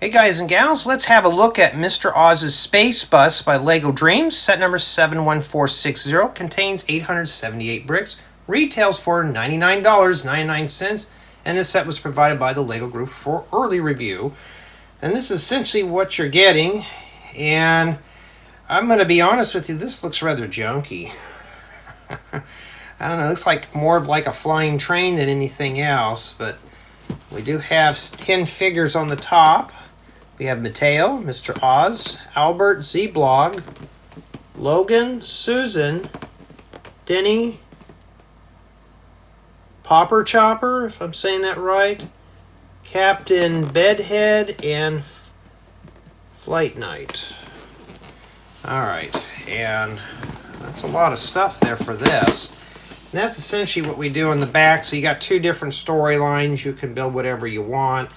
Hey guys and gals, let's have a look at Mr. Oz's Spacebus by LEGO DREAMZzz. Set number 71460 contains 878 bricks, retails for $99.99, and this set was provided by the LEGO Group for early review. And this is essentially what you're getting, and I'm going to be honest with you, this looks rather junky. I don't know, it looks like more of like a flying train than anything else, but we do have 10 figures on the top. We have Mateo, Mr. Oz, Albert, Z-Blob, Logan, Susan, Denny, Popper Chopper, if I'm saying that right, Captain Bedhead, and Flight Knight. Alright, and that's a lot of stuff there for this. And that's essentially what we do on the back. So you got two different storylines. You can build whatever you want.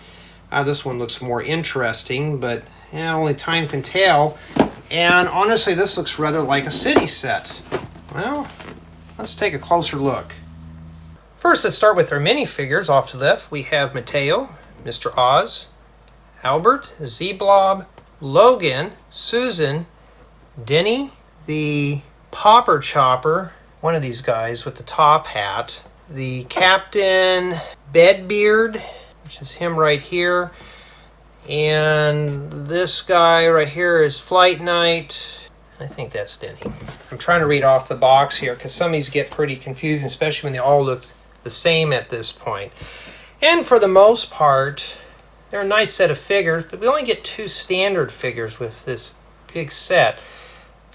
This one looks more interesting, but only time can tell. And honestly, this looks rather like a city set. Well, let's take a closer look. First, let's start with our minifigures. Off to the left, we have Mateo, Mr. Oz, Albert, Z-Blob, Logan, Susan, Denny, the Popper Chopper, one of these guys with the top hat, the Captain Bedbeard, which is him right here, and this guy right here is Flight Knight. I think that's Denny. I'm trying to read off the box here because some of these get pretty confusing, especially when they all look the same at this point. And for the most part, they're a nice set of figures, but we only get two standard figures with this big set.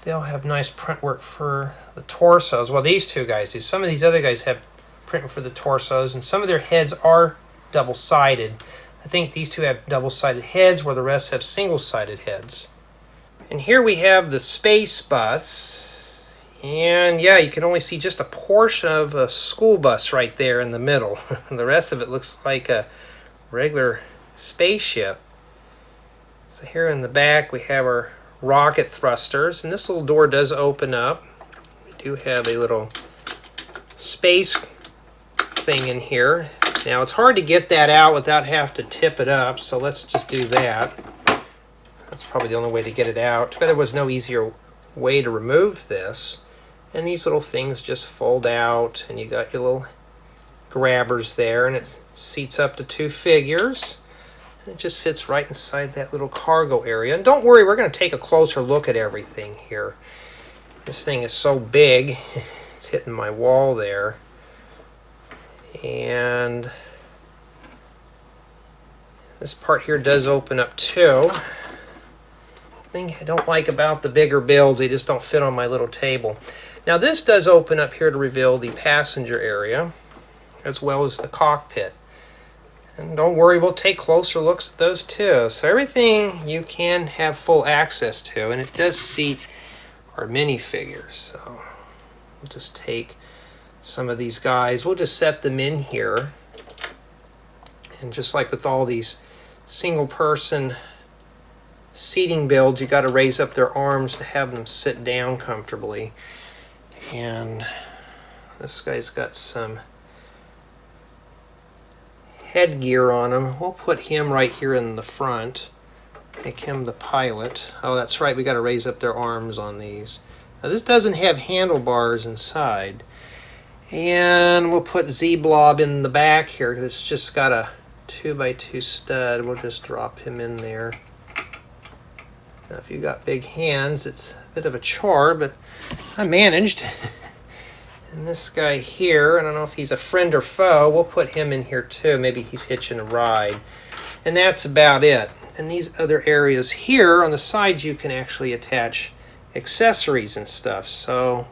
They all have nice print work for the torsos. Well, these two guys do. Some of these other guys have print for the torsos, and some of their heads are double-sided. I think these two have double-sided heads, where the rest have single-sided heads. And here we have the Spacebus, and yeah, you can only see just a portion of a school bus right there in the middle. The rest of it looks like a regular spaceship. So here in the back we have our rocket thrusters, and this little door does open up. We do have a little space thing in here. Now it's hard to get that out without having to tip it up, so let's just do that. That's probably the only way to get it out. But there was no easier way to remove this. And these little things just fold out, and you got your little grabbers there, and it seats up to two figures. And it just fits right inside that little cargo area. And don't worry, we're going to take a closer look at everything here. This thing is so big, it's hitting my wall there. And this part here does open up too. The thing I don't like about the bigger builds, they just don't fit on my little table. Now this does open up here to reveal the passenger area as well as the cockpit. And don't worry, we'll take closer looks at those too. So everything you can have full access to, and it does seat our minifigures. So we'll just take some of these guys, we'll just set them in here, and just like with all these single person seating builds, you got to raise up their arms to have them sit down comfortably. And this guy's got some headgear on him. We'll put him right here in the front, make him the pilot. Oh, that's right, we got to raise up their arms on these. Now this doesn't have handlebars inside. And we'll put Z-Blob in the back here because it's just got a 2x2 stud. We'll just drop him in there. Now if you got big hands, it's a bit of a chore, but I managed. And this guy here, I don't know if he's a friend or foe, we'll put him in here too. Maybe he's hitching a ride. And that's about it. And these other areas here on the sides, you can actually attach accessories and stuff. So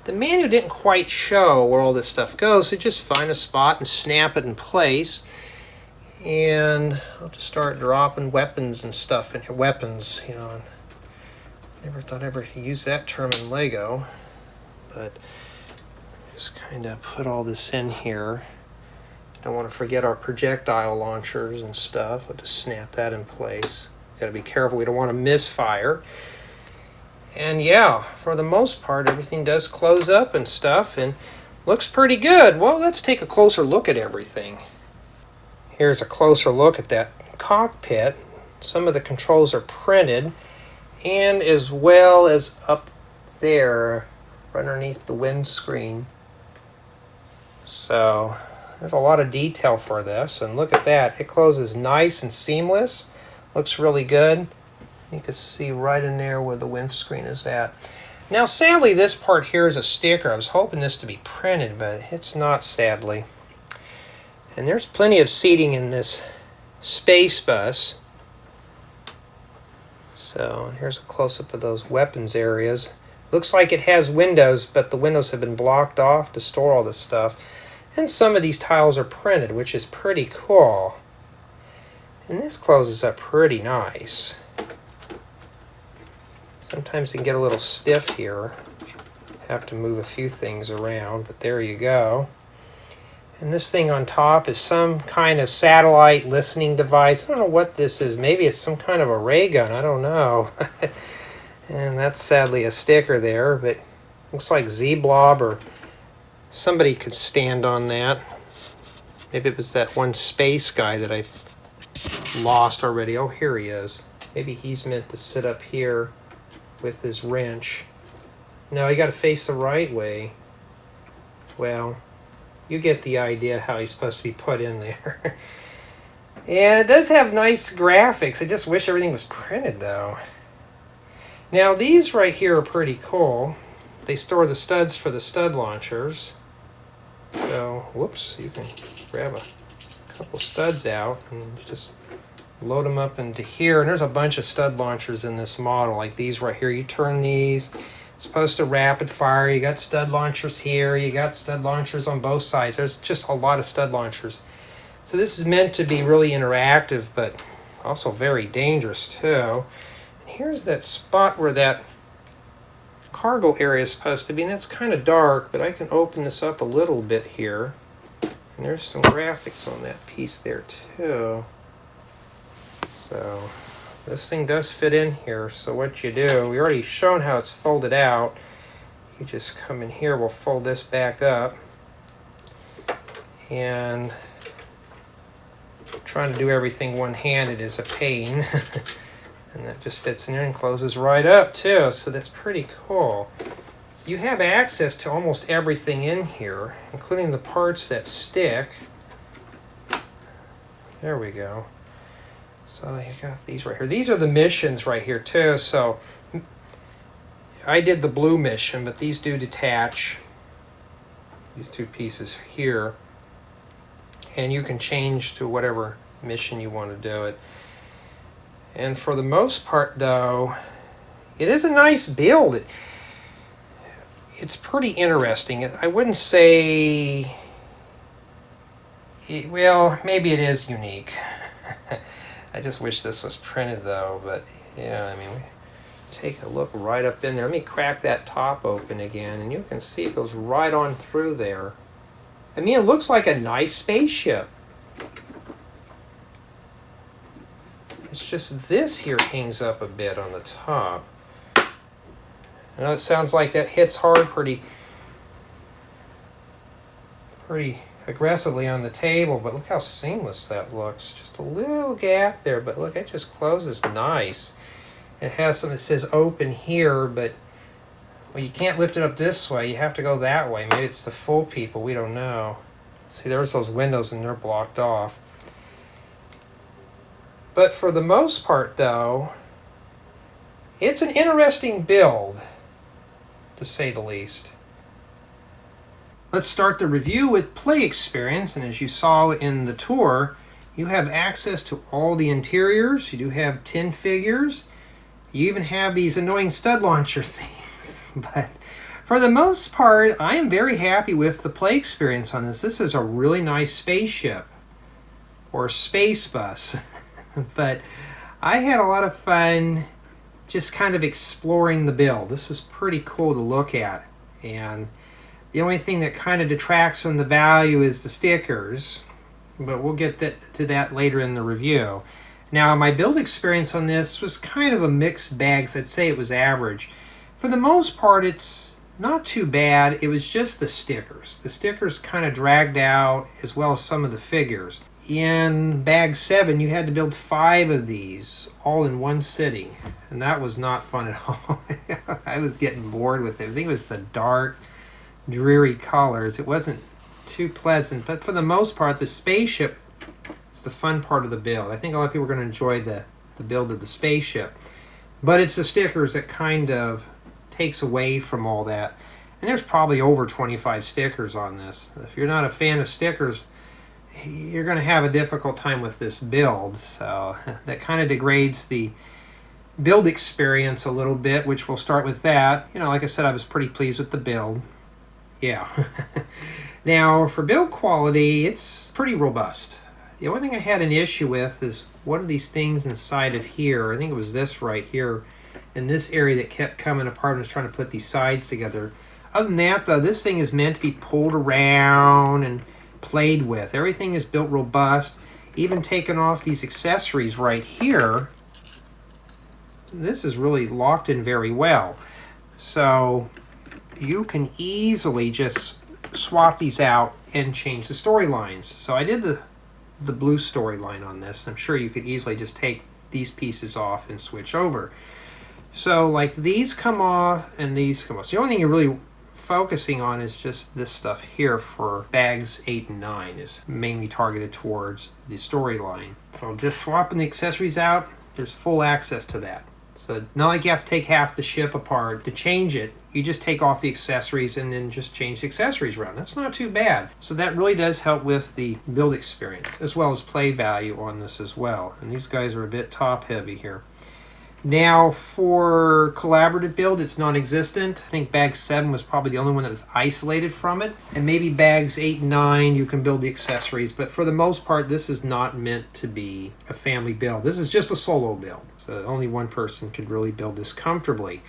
the manual didn't quite show where all this stuff goes, so just find a spot and snap it in place. And I'll just start dropping weapons and stuff in here. Weapons, you know. Never thought I'd ever use that term in Lego, but just kind of put all this in here. Don't want to forget our projectile launchers and stuff. I'll just snap that in place. Got to be careful, we don't want to misfire. And yeah, for the most part, everything does close up and stuff, and looks pretty good. Well, let's take a closer look at everything. Here's a closer look at that cockpit. some of the controls are printed, and as well as up there underneath the windscreen. So there's a lot of detail for this, and look at that. It closes nice and seamless. Looks really good. You can see right in there where the windscreen is at. Now sadly this part here is a sticker. I was hoping this to be printed, but it's not, sadly. And there's plenty of seating in this Spacebus. So here's a close-up of those weapons areas. Looks like it has windows, but the windows have been blocked off to store all this stuff. And some of these tiles are printed, which is pretty cool. And this closes up pretty nice. Sometimes it can get a little stiff here. Have to move a few things around, but there you go. And this thing on top is some kind of satellite listening device. I don't know what this is. Maybe it's some kind of a ray gun. I don't know. And that's sadly a sticker there, but looks like Z-Blob or somebody could stand on that. Maybe it was that one space guy that I lost already. Oh, here he is. Maybe he's meant to sit up here with his wrench. No, you got to face the right way. Well, you get the idea how he's supposed to be put in there. And it does have nice graphics. I just wish everything was printed though. Now these right here are pretty cool. They store the studs for the stud launchers. So, whoops, you can grab a couple studs out and just load them up into here. And there's a bunch of stud launchers in this model, like these right here. You turn these, it's supposed to rapid fire. You got stud launchers here, you got stud launchers on both sides. There's just a lot of stud launchers. So this is meant to be really interactive, but also very dangerous too. And here's that spot where that cargo area is supposed to be, and it's kind of dark, but I can open this up a little bit here. And there's some graphics on that piece there too. So this thing does fit in here. So what you do, we already shown how it's folded out. You just come in here, we'll fold this back up. And trying to do everything one-handed is a pain. And that just fits in there and closes right up too. So that's pretty cool. You have access to almost everything in here, including the parts that stick. There we go. So you got these right here. These are the missions right here too. So I did the blue mission, but these do detach. These two pieces here. And you can change to whatever mission you want to do it. And for the most part though, it is a nice build. It's pretty interesting. I wouldn't say, well, maybe it is unique. I just wish this was printed though, but yeah, I mean, take a look right up in there. Let me crack that top open again, and you can see it goes right on through there. I mean, it looks like a nice spaceship. It's just this here hangs up a bit on the top. I know it sounds like that hits hard pretty aggressively on the table, but look how seamless that looks. Just a little gap there, but look, it just closes nice. It has something that says open here, but well, you can't lift it up this way. You have to go that way. Maybe it's to fool people. We don't know. See, there's those windows and they're blocked off. But for the most part, though, it's an interesting build, to say the least. Let's start the review with play experience, and as you saw in the tour, you have access to all the interiors. You do have 10 figures. You even have these annoying stud launcher things. But for the most part, I am very happy with the play experience on this. This is a really nice spaceship, or Spacebus. But I had a lot of fun just kind of exploring the build. This was pretty cool to look at, and the only thing that kind of detracts from the value is the stickers, but we'll get to that later in the review. Now, my build experience on this was kind of a mixed bag, so I'd say it was average. For the most part, it's not too bad. It was just the stickers. The stickers kind of dragged out, as well as some of the figures. in bag 7, you had to build 5 of these all in one sitting, and that was not fun at all. I was getting bored with it. I think it was the dark, dreary colors. It wasn't too pleasant, but for the most part, the spaceship is the fun part of the build. I think a lot of people are going to enjoy the build of the spaceship, but it's the stickers that kind of takes away from all that. And there's probably over 25 stickers on this. If you're not a fan of stickers, you're going to have a difficult time with this build. So that kind of degrades the build experience a little bit, which we'll start with that. You know, like I said, I was pretty pleased with the build. Yeah. Now, for build quality, it's pretty robust. The only thing I had an issue with is one of these things inside of here. I think it was this right here in this area that kept coming apart and was trying to put these sides together. Other than that, though, this thing is meant to be pulled around and played with. Everything is built robust. Even taking off these accessories right here, this is really locked in very well. So you can easily just swap these out and change the storylines. So I did the blue storyline on this. I'm sure you could easily just take these pieces off and switch over. So like these come off and these come off. So the only thing you're really focusing on is just this stuff here for bags 8 and 9 is mainly targeted towards the storyline. So just swapping the accessories out, there's full access to that. So not like you have to take half the ship apart to change it. You just take off the accessories and then just change the accessories around. That's not too bad. So that really does help with the build experience as well as play value on this as well. And these guys are a bit top heavy here. Now for collaborative build, it's non-existent. I think bag 7 was probably the only one that was isolated from it. And maybe bags 8 and 9, you can build the accessories. But for the most part, this is not meant to be a family build. This is just a solo build. So only one person could really build this comfortably.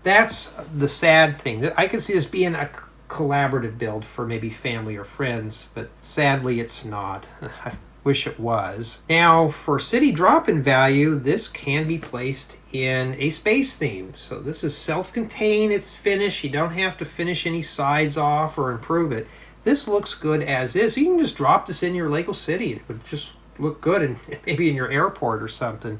That's the sad thing. I could see this being a collaborative build for maybe family or friends, but sadly it's not. I wish it was. Now for city drop-in value, this can be placed in a space theme. So this is self-contained, it's finished. You don't have to finish any sides off or improve it. This looks good as is. So you can just drop this in your Lego city. It would just look good and maybe in your airport or something.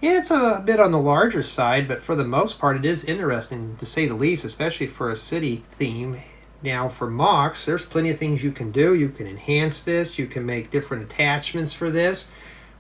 Yeah, it's a bit on the larger side, but for the most part, it is interesting to say the least, especially for a city theme. Now, for mocks, there's plenty of things you can do. You can enhance this, you can make different attachments for this,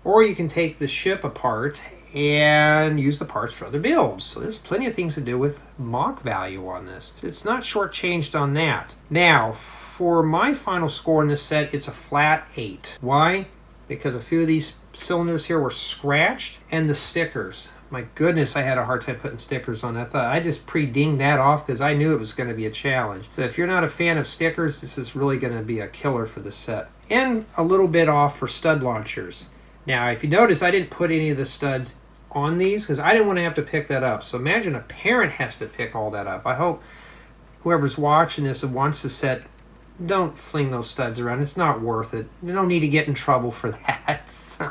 or you can take the ship apart and use the parts for other builds. So there's plenty of things to do with mock value on this. It's not shortchanged on that. Now, for my final score in this set, it's a flat 8. Why? Because a few of these cylinders here were scratched, and the stickers. My goodness, I had a hard time putting stickers on. I thought I just pre-dinged that off because I knew it was going to be a challenge. So if you're not a fan of stickers, this is really going to be a killer for the set. And a little bit off for stud launchers. Now, if you notice, I didn't put any of the studs on these because I didn't want to have to pick that up. So imagine a parent has to pick all that up. I hope whoever's watching this and wants the set, don't fling those studs around. It's not worth it. You don't need to get in trouble for that. So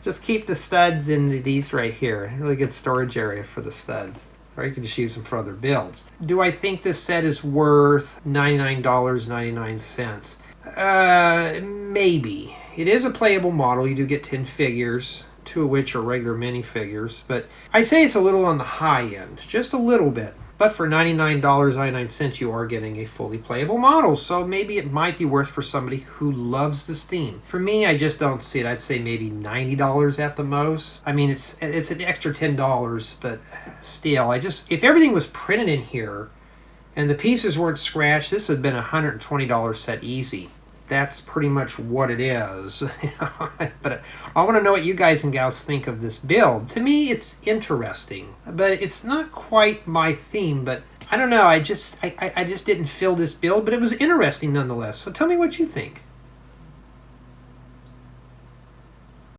just keep the studs in these right here. Really good storage area for the studs. Or you can just use them for other builds. Do I think this set is worth $99.99? Maybe. It is a playable model. You do get 10 figures, 2 of which are regular minifigures. But I say it's a little on the high end. Just a little bit. But for $99.99, you are getting a fully playable model. So maybe it might be worth for somebody who loves this theme. For me, I just don't see it. I'd say maybe $90 at the most. I mean, it's an extra $10, but still, if everything was printed in here and the pieces weren't scratched, this would have been a $120 set easy. That's pretty much what it is. But I want to know what you guys and gals think of this build. To me, it's interesting, but it's not quite my theme. But I don't know. I just didn't feel this build, but it was interesting nonetheless. So tell me what you think.